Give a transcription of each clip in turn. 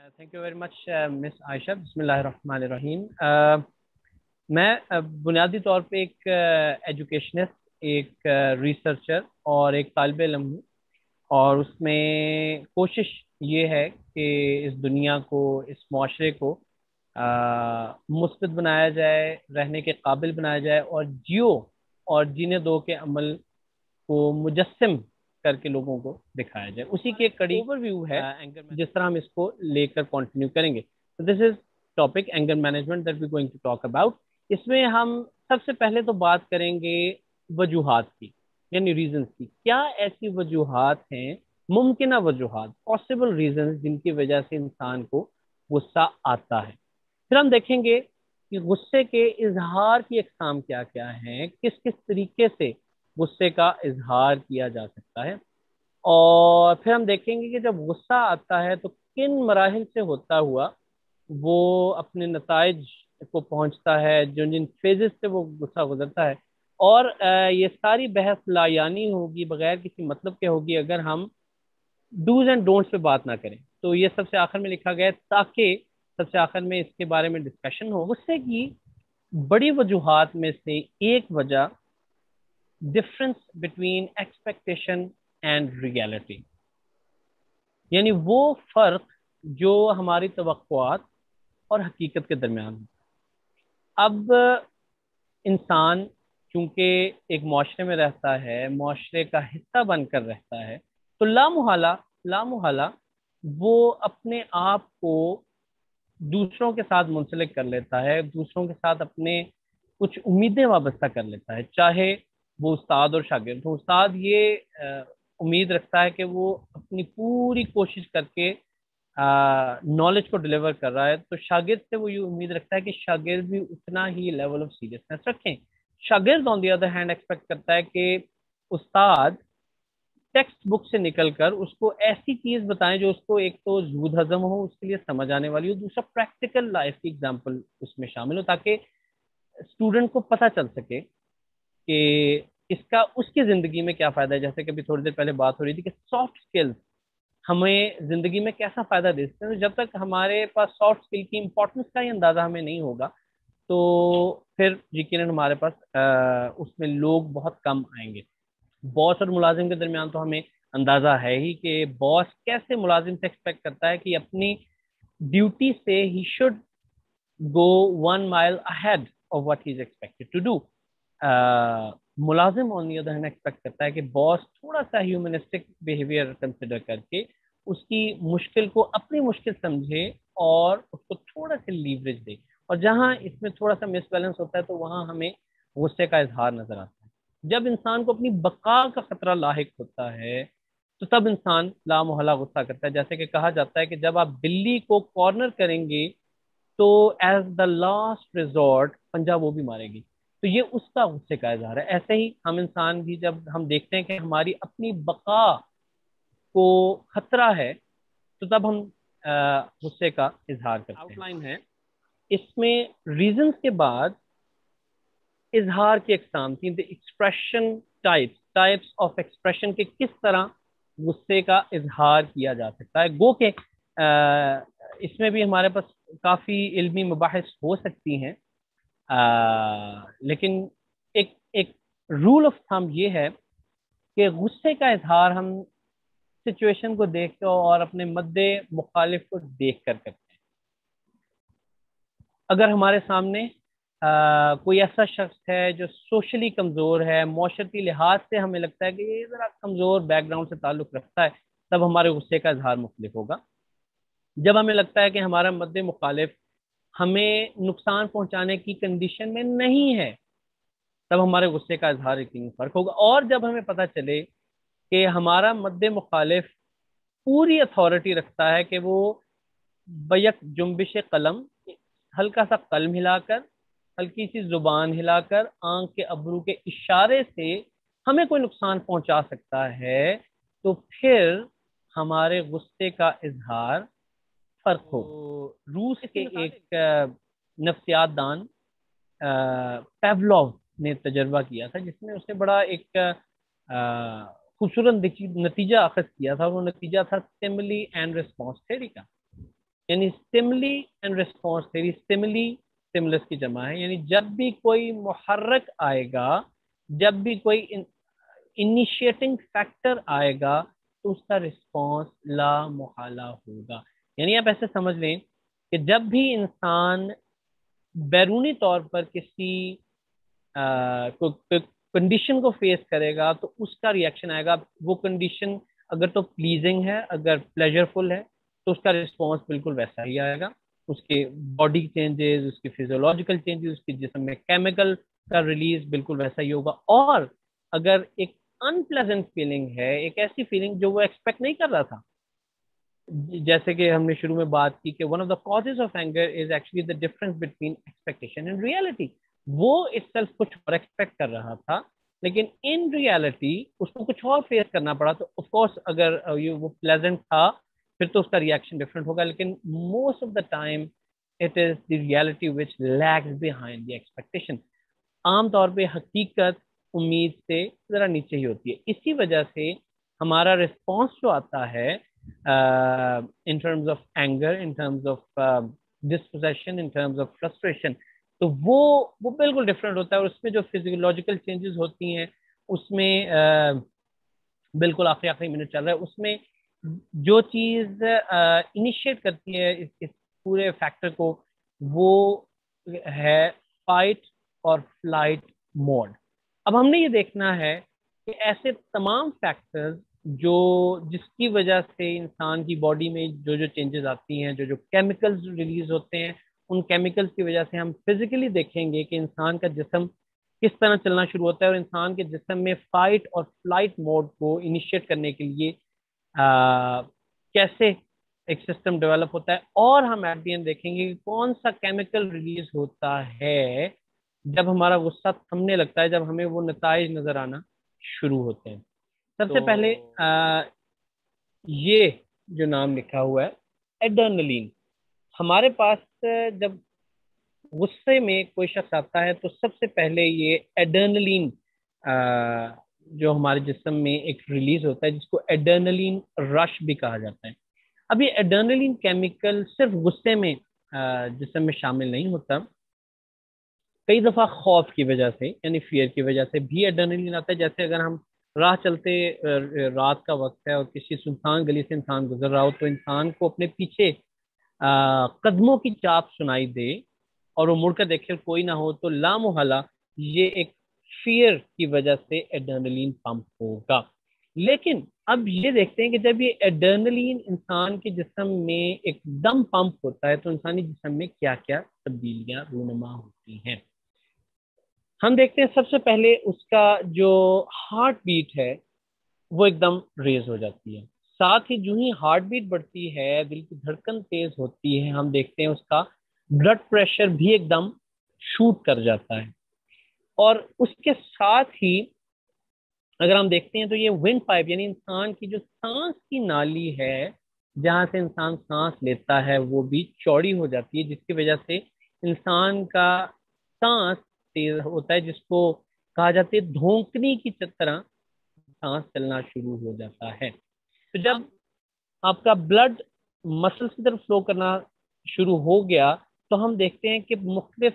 Thank you very much مس عائشہ. بسم اللہ الرحمن الرحیم. میں بنیادی طور پہ ایک ایجوکیشنسٹ، ایک ریسرچر اور ایک طالب علم ہوں، اور اس میں کوشش یہ ہے کہ اس دنیا کو، اس معاشرے کو مثبت بنایا جائے، رہنے کے قابل بنایا جائے، اور جیو اور جینے دو کے عمل کو مجسم کر کے لوگوں کو دکھایا جائے. اسی کی ایک کڑی اوور ویو ہے جس طرح ہم اس کو لے کر کنٹینیو کریں گے. This is topic anger management that we going to talk about. اس میں ہم سب سے پہلے تو بات کریں گے وجوہات کی، یعنی ریزنس کی. کیا ایسی وجوہات ہیں، ممکنہ وجوہات، پاسبل ریزنز، جن کی وجہ سے انسان کو غصہ آتا ہے. پھر ہم دیکھیں گے کہ غصے کے اظہار کی اقسام کیا کیا ہیں، کس کس طریقے سے غصے کا اظہار کیا جا سکتا ہے. اور پھر ہم دیکھیں گے کہ جب غصہ آتا ہے تو کن مراحل سے ہوتا ہوا وہ اپنے نتائج کو پہنچتا ہے، جن فیزز سے وہ غصہ گزرتا ہے. اور یہ ساری بحث لا یعنی ہوگی، بغیر کسی مطلب کے ہوگی، اگر ہم ڈوز اینڈ ڈونٹس پہ بات نہ کریں. تو یہ سب سے آخر میں لکھا گیا ہے تاکہ سب سے آخر میں اس کے بارے میں ڈسکشن ہو. غصے کی بڑی وجوہات میں سے ایک وجہ difference between expectation and reality, یعنی وہ فرق جو ہماری توقعات اور حقیقت کے درمیان ہے. اب انسان چونکہ ایک معاشرے میں رہتا ہے، معاشرے کا حصہ بن کر رہتا ہے، تو لامحالہ وہ اپنے آپ کو دوسروں کے ساتھ منسلک کر لیتا ہے، دوسروں کے ساتھ اپنے کچھ امیدیں وابستہ کر لیتا ہے. چاہے وہ استاد اور شاگرد ہو. استاد یہ امید رکھتا ہے کہ وہ اپنی پوری کوشش کر کے نالج کو ڈلیور کر رہا ہے، تو شاگرد سے وہ یہ امید رکھتا ہے کہ شاگرد بھی اتنا ہی لیول آف سیریسنس رکھیں. شاگرد آن دی ادر ہینڈ ایکسپیکٹ کرتا ہے کہ استاد ٹیکسٹ بک سے نکل کر اس کو ایسی چیز بتائیں جو اس کو ایک تو زود ہضم ہو، اس کے لیے سمجھ آنے والی ہو، دوسرا پریکٹیکل لائف کی ایگزامپل اس میں شامل ہو، تاکہ اسٹوڈنٹ کو پتہ چل سکے کہ اس کا اس کی زندگی میں کیا فائدہ ہے. جیسے کہ ابھی تھوڑی دیر پہلے بات ہو رہی تھی کہ سافٹ اسکلز ہمیں زندگی میں کیسا فائدہ دے سکتے ہیں. جب تک ہمارے پاس سافٹ اسکل کی امپورٹنس کا ہی اندازہ ہمیں نہیں ہوگا تو پھر یقیناً ہمارے پاس اس میں لوگ بہت کم آئیں گے. باس اور ملازم کے درمیان تو ہمیں اندازہ ہے ہی کہ باس کیسے ملازم سے ایکسپیکٹ کرتا ہے کہ اپنی ڈیوٹی سے he should go 1 mile ahead of what he is expected to do. ملازم آن دی ادر ہینڈ ایکسپیکٹ کرتا ہے کہ باس تھوڑا سا ہیومنسٹک بیہیویئر کنسیڈر کر کے اس کی مشکل کو اپنی مشکل سمجھے اور اس کو تھوڑا سا لیوریج دے. اور جہاں اس میں تھوڑا سا مس بیلنس ہوتا ہے تو وہاں ہمیں غصے کا اظہار نظر آتا ہے. جب انسان کو اپنی بقا کا خطرہ لاحق ہوتا ہے تو تب انسان لامحالہ غصہ کرتا ہے. جیسے کہ کہا جاتا ہے کہ جب آپ بلی کو کارنر کریں گے تو ایز دا لاسٹ ریزورٹ پنجہ وہ بھی مارے گی. تو یہ اس کا غصے کا اظہار ہے. ایسے ہی ہم انسان بھی جب ہم دیکھتے ہیں کہ ہماری اپنی بقا کو خطرہ ہے تو تب ہم غصے کا اظہار کرتے ہیں. آؤٹ لائن ہے اس میں ریزنز کے بعد اظہار کی اقسام تھی. ایکسپریشن ٹائپس آف ایکسپریشن کے کس طرح غصے کا اظہار کیا جا سکتا ہے. گو کہ اس میں بھی ہمارے پاس کافی علمی مباحث ہو سکتی ہیں، لیکن ایک رول آف تھم یہ ہے کہ غصے کا اظہار ہم سچویشن کو دیکھ کر اور اپنے مد مخالف کو دیکھ کر کرتے ہیں. اگر ہمارے سامنے کوئی ایسا شخص ہے جو سوشلی کمزور ہے، معاشرتی لحاظ سے ہمیں لگتا ہے کہ یہ ذرا کمزور بیک گراؤنڈ سے تعلق رکھتا ہے، تب ہمارے غصے کا اظہار مختلف ہوگا. جب ہمیں لگتا ہے کہ ہمارا مد مخالف ہمیں نقصان پہنچانے کی کنڈیشن میں نہیں ہے، تب ہمارے غصے کا اظہار یقیناً فرق ہوگا. اور جب ہمیں پتہ چلے کہ ہمارا مد مخالف پوری اتھارٹی رکھتا ہے کہ وہ بیک جنبش قلم، ہلکا سا قلم ہلا کر، ہلکی سی زبان ہلا کر، آنکھ کے ابرو کے اشارے سے ہمیں کوئی نقصان پہنچا سکتا ہے، تو پھر ہمارے غصے کا اظہار فرق ہو. روس کے ایک نفسیات دان پیولوو نے تجربہ کیا تھا جس میں اس نے بڑا ایک خوبصورت نتیجہ اخذ کیا تھا. وہ نتیجہ تھا سٹیملی اینڈ رسپانس تھیوری کا، یعنی اسٹیملی اینڈ ریسپانس تھیوری. اسٹیملی اسٹیمولس کی جمع ہے، یعنی جب بھی کوئی محرک آئے گا، جب بھی کوئی انیشیٹنگ فیکٹر آئے گا تو اس کا رسپانس لا محالہ ہوگا. یعنی آپ ایسے سمجھ لیں کہ جب بھی انسان بیرونی طور پر کسی کنڈیشن کو فیس کرے گا تو اس کا ریئیکشن آئے گا. وہ کنڈیشن اگر تو پلیزنگ ہے، اگر پلیجرفل ہے، تو اس کا رسپانس بالکل ویسا ہی آئے گا. اس کے باڈی چینجز، اس کے فیزیولوجیکل چینجز، اس کے جسم میں کیمیکل کا ریلیز بالکل ویسا ہی ہوگا. اور اگر ایک ان پلیزنٹ فیلنگ ہے، ایک ایسی فیلنگ جو وہ ایکسپیکٹ نہیں کر رہا تھا، جیسے کہ ہم نے شروع میں بات کی کہ one of the causes of anger is actually the difference between expectation and reality. وہ اس سیلف کچھ اور ایکسپیکٹ کر رہا تھا، لیکن ان ریئلٹی اس کو کچھ اور فیس کرنا پڑا. تو آف کورس اگر وہ پلیزنٹ تھا پھر تو اس کا ریئیکشن ڈفرنٹ ہوگا، لیکن most of the time it is the reality which lags behind the expectation. عام طور پہ حقیقت امید سے ذرا نیچے ہی ہوتی ہے. اسی وجہ سے ہمارا رسپانس جو آتا ہے in terms of anger, in terms of dispossession, in terms of frustration, تو وہ بالکل ڈفرینٹ ہوتا ہے. اور اس میں جو فزیولوجیکل چینجز ہوتی ہیں اس میں بالکل آخری منٹ چل رہا ہے، اس میں جو چیز انیشیٹ کرتی ہے اس پورے فیکٹر کو، وہ ہے فائٹ اور فلائٹ موڈ. اب ہم نے یہ دیکھنا ہے کہ ایسے تمام فیکٹرز جس کی وجہ سے انسان کی باڈی میں جو چینجز آتی ہیں، جو کیمیکلز ریلیز ہوتے ہیں، ان کیمیکلز کی وجہ سے ہم فزیکلی دیکھیں گے کہ انسان کا جسم کس طرح چلنا شروع ہوتا ہے، اور انسان کے جسم میں فائٹ اور فلائٹ موڈ کو انیشیٹ کرنے کے لیے کیسے ایک سسٹم ڈیولپ ہوتا ہے. اور ہم ایٹ دی اینڈ دیکھیں گے کہ کون سا کیمیکل ریلیز ہوتا ہے جب ہمارا غصہ تھمنے لگتا ہے، جب ہمیں وہ نتائج نظر آنا شروع ہوتے ہیں. سب سے پہلے یہ جو نام لکھا ہوا ہے ایڈرنلین. ہمارے پاس جب غصے میں کوئی شخص آتا ہے تو سب سے پہلے یہ ایڈرنلین جو ہمارے جسم میں ایک ریلیز ہوتا ہے، جس کو ایڈرنلین رش بھی کہا جاتا ہے. اب یہ ایڈرنلین کیمیکل صرف غصے میں جسم میں شامل نہیں ہوتا. کئی دفعہ خوف کی وجہ سے، یعنی فیئر کی وجہ سے بھی ایڈرنلین آتا ہے. جیسے اگر ہم راہ چلتے، رات کا وقت ہے اور کسی سنسان گلی سے انسان گزر رہا ہو، تو انسان کو اپنے پیچھے قدموں کی چاپ سنائی دے اور وہ مڑ کر دیکھے کوئی نہ ہو، تو لامحالہ یہ ایک فیئر کی وجہ سے ایڈرنلین پمپ ہوگا. لیکن اب یہ دیکھتے ہیں کہ جب یہ ایڈرنلین انسان کے جسم میں ایک دم پمپ ہوتا ہے تو انسانی جسم میں کیا کیا تبدیلیاں رونما ہوتی ہیں. ہم دیکھتے ہیں سب سے پہلے اس کا جو ہارٹ بیٹ ہے وہ ایک دم ریز ہو جاتی ہے. ساتھ ہی جو ہی ہارٹ بیٹ بڑھتی ہے، دل کی دھڑکن تیز ہوتی ہے، ہم دیکھتے ہیں اس کا بلڈ پریشر بھی ایک دم شوٹ کر جاتا ہے. اور اس کے ساتھ ہی اگر ہم دیکھتے ہیں تو یہ ونڈ پائپ، یعنی انسان کی جو سانس کی نالی ہے جہاں سے انسان سانس لیتا ہے، وہ بھی چوڑی ہو جاتی ہے، جس کی وجہ سے انسان کا سانس تیز ہوتا ہے، جس کو کہا جاتا ہے دھونکنی کی طرح سانس چلنا شروع ہو جاتا ہے. تو جب آپ کا بلڈ مسلس کی طرف فلو کرنا شروع ہو گیا تو ہم دیکھتے ہیں کہ مختلف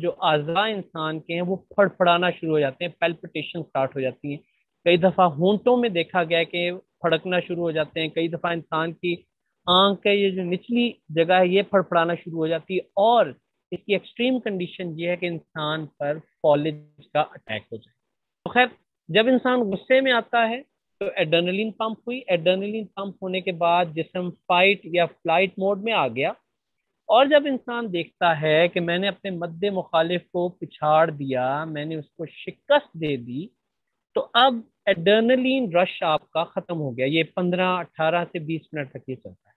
جو اعضاء انسان کے ہیں وہ پھڑ پھڑانا شروع ہو جاتے ہیں، پیلپٹیشن سٹارٹ ہو جاتی ہیں. کئی دفعہ ہونٹوں میں دیکھا گیا کہ پھڑکنا شروع ہو جاتے ہیں. کئی دفعہ انسان کی آنکھ کا یہ جو نچلی جگہ ہے یہ پھڑ پھڑانا شروع ہو جاتی ہے. اور اس کی ایکسٹریم کنڈیشن یہ ہے کہ انسان پر فالج کا اٹیک ہو جائے. تو خیر، جب انسان غصے میں آتا ہے تو ایڈرنلین پمپ ہوئی. ایڈرنلین پمپ ہونے کے بعد جسم فائٹ یا فلائٹ موڈ میں آ گیا. اور جب انسان دیکھتا ہے کہ میں نے اپنے مد مخالف کو پچھاڑ دیا، میں نے اس کو شکست دے دی، تو اب ایڈرنلین رش آپ کا ختم ہو گیا. یہ 15-18 سے 20 منٹ تک یہ چلتا ہے.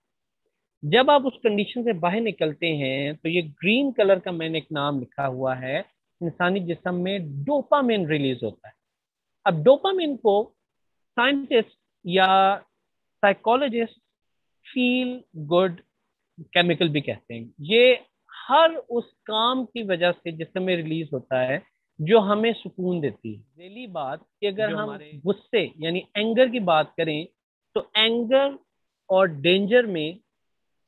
جب آپ اس کنڈیشن سے باہر نکلتے ہیں تو یہ گرین کلر کا میں نے ایک نام لکھا ہوا ہے، انسانی جسم میں ڈوپامین ریلیز ہوتا ہے. اب ڈوپامین کو سائنٹسٹ یا سائیکولوجسٹ فیل گڈ کیمیکل بھی کہتے ہیں. یہ ہر اس کام کی وجہ سے جسم میں ریلیز ہوتا ہے جو ہمیں سکون دیتی ہے. پہلی بات کہ اگر ہم غصے یعنی اینگر کی بات کریں تو اینگر اور ڈینجر میں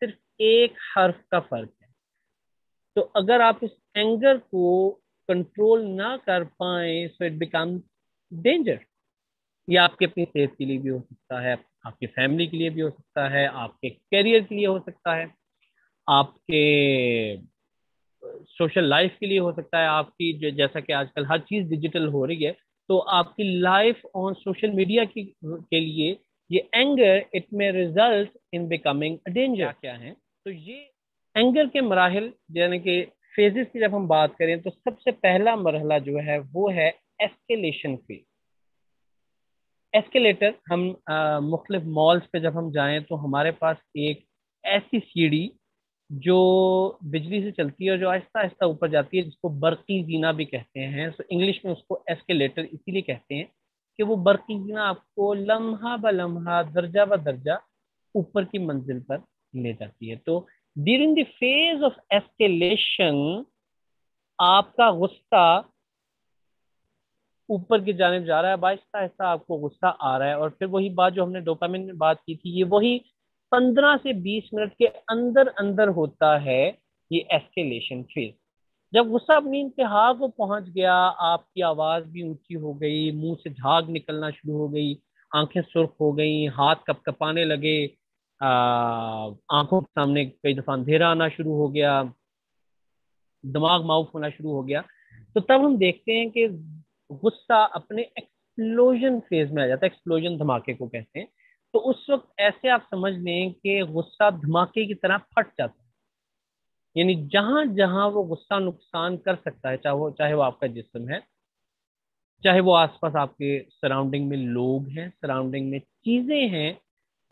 صرف ایک حرف کا فرق ہے. تو اگر آپ اس اینگر کو کنٹرول نہ کر پائیں سو اٹ بیکم ڈینجر. یہ آپ کے اپنی صحت کے لیے بھی ہو سکتا ہے, آپ کی فیملی کے لیے بھی ہو سکتا ہے, آپ کے کیریئر کے لیے ہو سکتا ہے, آپ کے سوشل لائف کے لیے ہو سکتا ہے, آپ کی جیسا کہ آج کل ہر چیز ڈیجیٹل ہو رہی ہے, تو آپ کی لائف آن سوشل میڈیا کے لیے یہ اینگر اٹ میں result in becoming a danger. کیا ہیں تو یہ اینگر کے مراحل یعنی کہ فیزز کی جب ہم بات کریں تو سب سے پہلا مرحلہ جو ہے وہ ہے ایسکیلیشن فیز. ایسکیلیٹر ہم مختلف مالز پہ جب ہم جائیں تو ہمارے پاس ایک ایسی سیڑھی جو بجلی سے چلتی ہے اور جو آہستہ آہستہ اوپر جاتی ہے, جس کو برقی زینہ بھی کہتے ہیں. سو انگلش میں اس کو ایسکیلیٹر اسی لیے کہتے ہیں کہ وہ برقی زینہ آپ کو لمحہ بہ لمحہ درجہ بہ درجہ اوپر کی منزل پر لے جاتی ہے. تو ڈیورنگ دی فیز آف ایسکیلیشن آپ کا غصہ اوپر کی جانب جا رہا ہے, آہستہ آہستہ آپ کو غصہ آ رہا ہے, اور پھر وہی بات جو ہم نے ڈوپامین میں بات کی تھی, یہ وہی 15 سے 20 منٹ کے اندر اندر ہوتا ہے یہ ایسکیلیشن فیز. جب غصہ اپنی انتہا کو پہنچ گیا, آپ کی آواز بھی اونچی ہو گئی, منہ سے جھاگ نکلنا شروع ہو گئی, آنکھیں سرخ ہو گئی, ہاتھ کپ کپانے لگے, آنکھوں کے سامنے کئی دفعہ اندھیرا آنا شروع ہو گیا, دماغ معاف ہونا شروع ہو گیا, تو تب ہم دیکھتے ہیں کہ غصہ اپنے ایکسپلوژن فیز میں آ جاتا ہے. ایکسپلوژن دھماکے کو کہتے ہیں. تو اس وقت ایسے آپ سمجھ لیں کہ غصہ دھماکے کی طرح پھٹ جاتا ہے. یعنی جہاں جہاں وہ غصہ نقصان کر سکتا ہے, چاہے وہ آپ کا جسم ہے, چاہے وہ آس پاس آپ کے سراؤنڈنگ میں لوگ ہیں, سراؤنڈنگ میں چیزیں ہیں,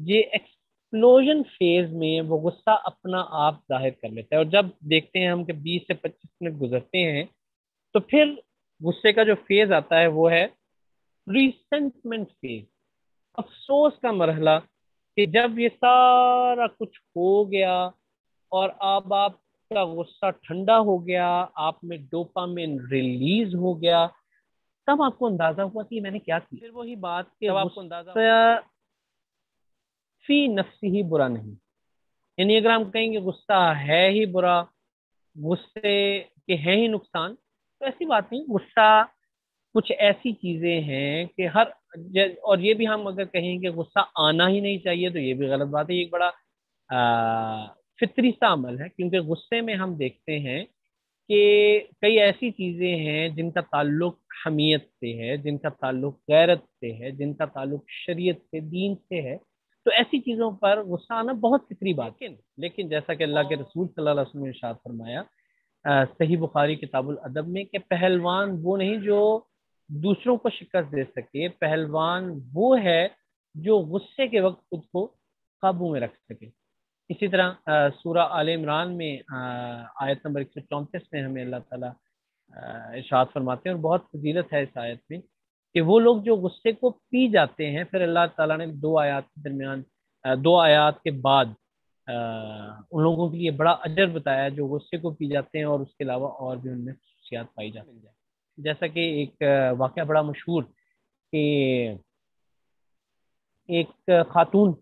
یہ ایکسپلوژن فیز میں وہ غصہ اپنا آپ ظاہر کر لیتا ہے. اور جب دیکھتے ہیں ہم کہ 20 سے 25 منٹ گزرتے ہیں تو پھر غصے کا جو فیز آتا ہے وہ ہے ریسنٹمنٹ فیز, افسوس کا مرحلہ, کہ جب یہ سارا کچھ ہو گیا اور اب آپ کا غصہ ٹھنڈا ہو گیا, آپ میں ڈوپامین ریلیز ہو گیا, تب آپ کو اندازہ ہوا کہ میں نے کیا کیا. پھر وہی بات کہ آپ کو اندازہ فی نفسی ہی برا نہیں, یعنی اگر ہم کہیں گے غصہ ہے ہی برا, غصے کے ہیں ہی نقصان, تو ایسی بات نہیں. غصہ کچھ ایسی چیزیں ہیں کہ اور یہ بھی ہم اگر کہیں کہ غصہ آنا ہی نہیں چاہیے تو یہ بھی غلط بات ہے. یہ ایک بڑا فطری سا عمل ہے, کیونکہ غصے میں ہم دیکھتے ہیں کہ کئی ایسی چیزیں ہیں جن کا تعلق حمیت سے ہے, جن کا تعلق غیرت سے ہے, جن کا تعلق شریعت سے, دین سے ہے. تو ایسی چیزوں پر غصہ آنا بہت فطری بات ہے. لیکن جیسا کہ اللہ کے رسول صلی اللہ علیہ وسلم نے ارشاد فرمایا صحیح بخاری کتاب الادب میں کہ پہلوان وہ نہیں جو دوسروں کو شکست دے سکے, پہلوان وہ ہے جو غصے کے وقت خود کو قابو میں رکھ سکے. اسی طرح سورہ آل عمران میں آیت نمبر 134 میں ہمیں اللہ تعالیٰ ارشاد فرماتے ہیں, اور بہت فضیلت ہے اس آیت میں, کہ وہ لوگ جو غصے کو پی جاتے ہیں, پھر اللہ تعالیٰ نے 2 آیات کے درمیان 2 آیات کے بعد ان لوگوں کے لیے بڑا اجر بتایا جو غصے کو پی جاتے ہیں, اور اس کے علاوہ اور بھی ان میں خصوصیات پائی جاتی ہیں. جیسا کہ ایک واقعہ بڑا مشہور کہ ایک خاتون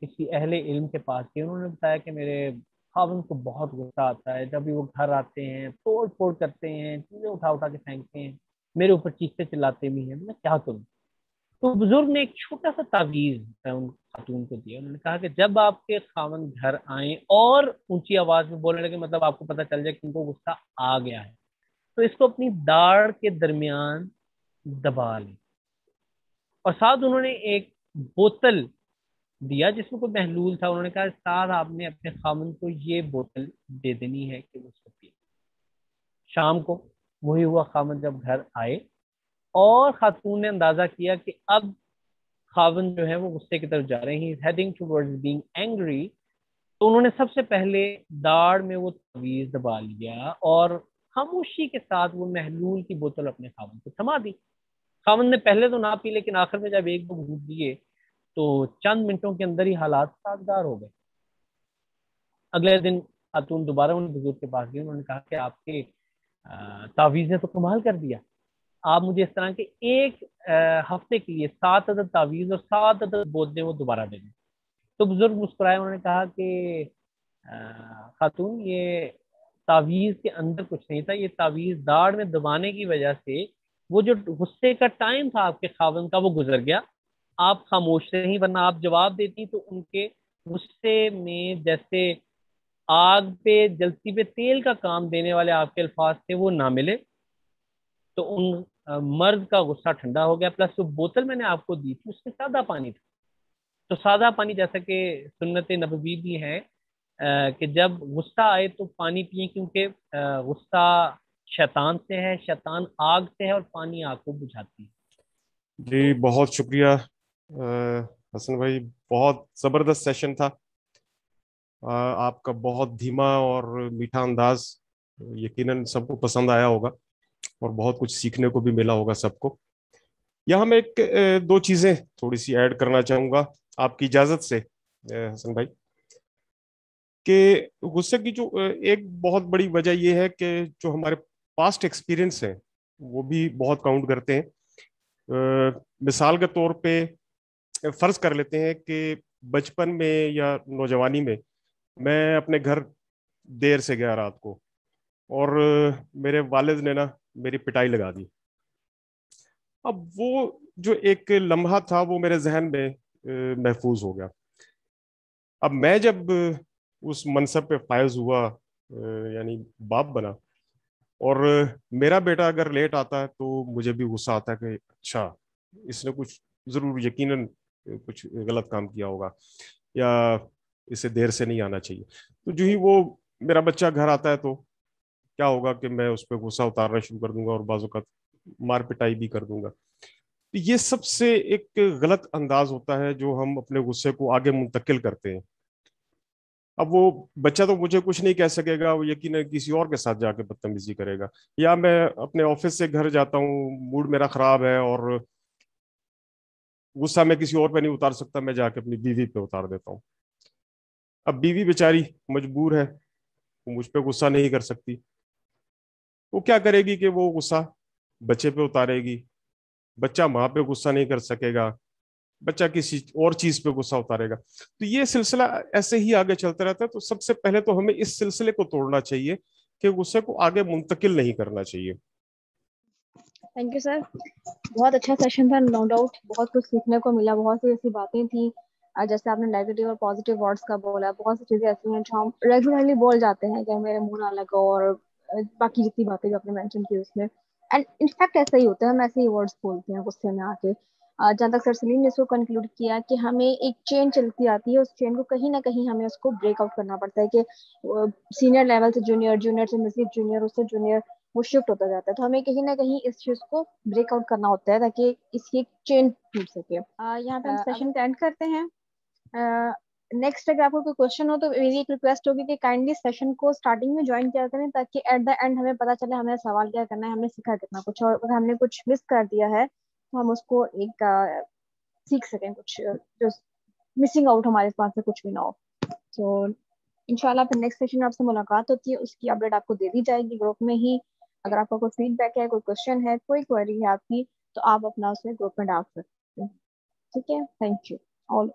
کسی اہل علم کے پاس گئی, انہوں نے بتایا کہ میرے خاوند کو بہت غصہ آتا ہے, جب بھی وہ گھر آتے ہیں توڑ پھوڑ کرتے ہیں, چیزیں اٹھا اٹھا کے پھینکتے ہیں, میرے اوپر چیختے چلاتے بھی ہیں, میں کیا کروں. تو بزرگ نے ایک چھوٹا سا تعویذ ان خاتون کو دیا. انہوں نے کہا کہ جب آپ کے خاوند گھر آئیں اور اونچی آواز میں بولنے لگے, مطلب آپ کو پتہ چل جائے کہ ان کو غصہ آ گیا ہے, تو اس کو اپنی داڑھ کے درمیان دبا لیں. اور ساتھ انہوں نے ایک بوتل دیا جس میں کوئی محلول تھا. انہوں نے کہا ساتھ آپ نے اپنے خاوند کو یہ بوتل دے دینی ہے کہ وہ اس کو پیے. شام کو وہی ہوا, خاوند جب گھر آئے اور خاتون نے اندازہ کیا کہ اب خاوند جو ہے وہ غصے کی طرف جا رہے ہیں, heading towards being angry, تو انہوں نے سب سے پہلے داڑھ میں وہ تعویذ دبا لیا اور خاموشی کے ساتھ وہ محلول کی بوتل اپنے خاوند کو تھما دی. خاوند نے پہلے تو نہ پی, لیکن آخر میں جب ایک دو گھونٹ دیے تو چند منٹوں کے اندر ہی حالات سازگار ہو گئے. اگلے دن خاتون دوبارہ ان بزرگ کے پاس گئی. انہوں نے کہا کہ آپ کے تعویذ نے تو کمال کر دیا, آپ مجھے اس طرح کے ایک ہفتے کے لیے 7 عدد تعویذ اور 7 عدد بوتلیں وہ دوبارہ دے دیں. تو بزرگ مسکرائے, انہوں نے کہا کہ خاتون یہ تعویذ کے اندر کچھ نہیں تھا، یہ تعویذ داڑھ میں دبانے کی وجہ سے وہ جو غصے کا ٹائم تھا آپ کے خاوند کا وہ گزر گیا. آپ خاموش رہی، ورنہ آپ جواب دیتی تو ان کے غصے میں جیسے آگ پہ جلتی پہ تیل کا کام دینے والے آپ کے الفاظ تھے وہ نہ ملے. تو ان مرد کا غصہ ٹھنڈا ہو گیا. پلس جو بوتل میں نے آپ کو دی تھی اس میں سادہ پانی تھا. تو سادہ پانی جیسا کہ سنت نبوی بھی ہے کہ جب غصہ آئے تو پانی پئیں، کیونکہ غصہ شیطان سے ہے، شیطان آگ سے ہے، اور پانی آگ کو بجھاتی ہے. جی بہت شکریہ حسن بھائی، بہت زبردست سیشن تھا. آپ کا بہت دھیما اور میٹھا انداز یقیناً سب کو پسند آیا ہوگا اور بہت کچھ سیکھنے کو بھی ملا ہوگا سب کو. یہاں میں ایک دو چیزیں تھوڑی سی ایڈ کرنا چاہوں گا آپ کی اجازت سے حسن بھائی، کہ غصے کی جو ایک بہت بڑی وجہ یہ ہے کہ جو ہمارے پاسٹ ایکسپیرینس ہیں وہ بھی بہت کاؤنٹ کرتے ہیں. مثال کے طور پہ فرض کر لیتے ہیں کہ بچپن میں یا نوجوانی میں میں اپنے گھر دیر سے گیا رات کو اور میرے والد نے نا میری پٹائی لگا دی. اب وہ جو ایک لمحہ تھا وہ میرے ذہن میں محفوظ ہو گیا. اب میں جب اس منصب پہ فائز ہوا یعنی باپ بنا، اور میرا بیٹا اگر لیٹ آتا ہے تو مجھے بھی غصہ آتا ہے کہ اچھا اس نے کچھ ضرور یقیناً کچھ غلط کام کیا ہوگا یا اسے دیر سے نہیں آنا چاہیے. تو جو ہی وہ میرا بچہ گھر آتا ہے تو کیا ہوگا کہ میں اس پہ غصہ اتارنا شروع کر دوں گا اور بعض اوقات مار پٹائی بھی کر دوں گا. یہ سب سے ایک غلط انداز ہوتا ہے جو ہم اپنے غصے کو آگے منتقل کرتے ہیں. اب وہ بچہ تو مجھے کچھ نہیں کہہ سکے گا، وہ یقیناً کسی اور کے ساتھ جا کے بدتمیزی کرے گا. یا میں اپنے آفس سے گھر جاتا ہوں، موڈ میرا خراب ہے اور غصہ میں کسی اور پہ نہیں اتار سکتا، میں جا کے اپنی بیوی پہ اتار دیتا ہوں. اب بیوی بیچاری مجبور ہے، وہ مجھ پہ غصہ نہیں کر سکتی. وہ کیا کرے گی کہ وہ غصہ بچے پہ اتارے گی. بچہ ماں پہ غصہ نہیں کر سکے گا، بچہ کسی اور چیز پہ غصہ اتارے گا. تو یہ سلسلہ ایسے ہی آگے چلتا رہتا ہے. تو سب سے پہلے تو ہمیں اس سلسلے کو توڑنا چاہیے کہ غصے کو آگے منتقل نہیں کرنا چاہیے. تھینک یو سر، بہت اچھا سیشن تھا. نو ڈاؤٹ بہت کچھ سیکھنے کو ملا. بہت سی ایسی باتیں تھیں جیسے آپ نے نیگیٹو اور پازیٹیو ورڈس کا بولا. بہت سی چیزیں ایسی ہیں جو ہم ریگولرلی بول جاتے ہیں کہ میرے منہ نہ لگو، اور باقی جتنی باتیں بھی آپ نے مینشن کی اس میں. اینڈ انفیکٹ ایسا ہی ہوتا ہے، ہم ایسے ہی ورڈس بولتے ہیں غصے میں آ کے. جہاں تک سر سلیم نے اس کو کنکلوڈ کیا کہ ہمیں ایک چین چلتی آتی ہے، اس چین کو کہیں نہ کہیں ہمیں اس کو بریک آؤٹ کرنا پڑتا ہے کہ سینئر لیول سے جونیئر، جونیئر سے مزید جونیئر، اس سے جونیئر وہ شفٹ ہوتا جاتا ہے. تو ہمیں کہیں نہ کہیں اس چیز کو بریک آؤٹ کرنا ہوتا ہے تاکہ اس کی ایک چین ٹوٹ سکے. یہاں پہ ہم سیشن کو اینڈ کرتے ہیں. نیکسٹ اگر آپ کو کوئی کوشچن ہو تو میری ایک ریکویسٹ ہوگی کہ کائنڈلی سیشن کو اسٹارٹنگ میں جوائن کیا کریں تاکہ ایٹ دا اینڈ ہمیں پتا چلے ہمیں سوال کیا کرنا ہے، ہم نے سیکھا کتنا کچھ، اور اگر ہم نے کچھ مس کر دیا ہے تو ہم اس کو ایک سیکھ سکیں، کچھ جو مسنگ آؤٹ ہمارے پاس سے کچھ بھی نہ ہو. تو انشاءاللہ پھر نیکسٹ سیشن میں آپ سے ملاقات ہوتی ہے، اس کی اپڈیٹ آپ کو دے دی جائے گی گروپ میں ہی. اگر آپ کا کوئی فیڈ بیک ہے، کوئی کوشچن ہے، کوئی کوئری ہے آپ کی، تو آپ اپنا اسے گروپ میں ڈال سکتے ہیں. ٹھیک ہے، تھینک یو آل.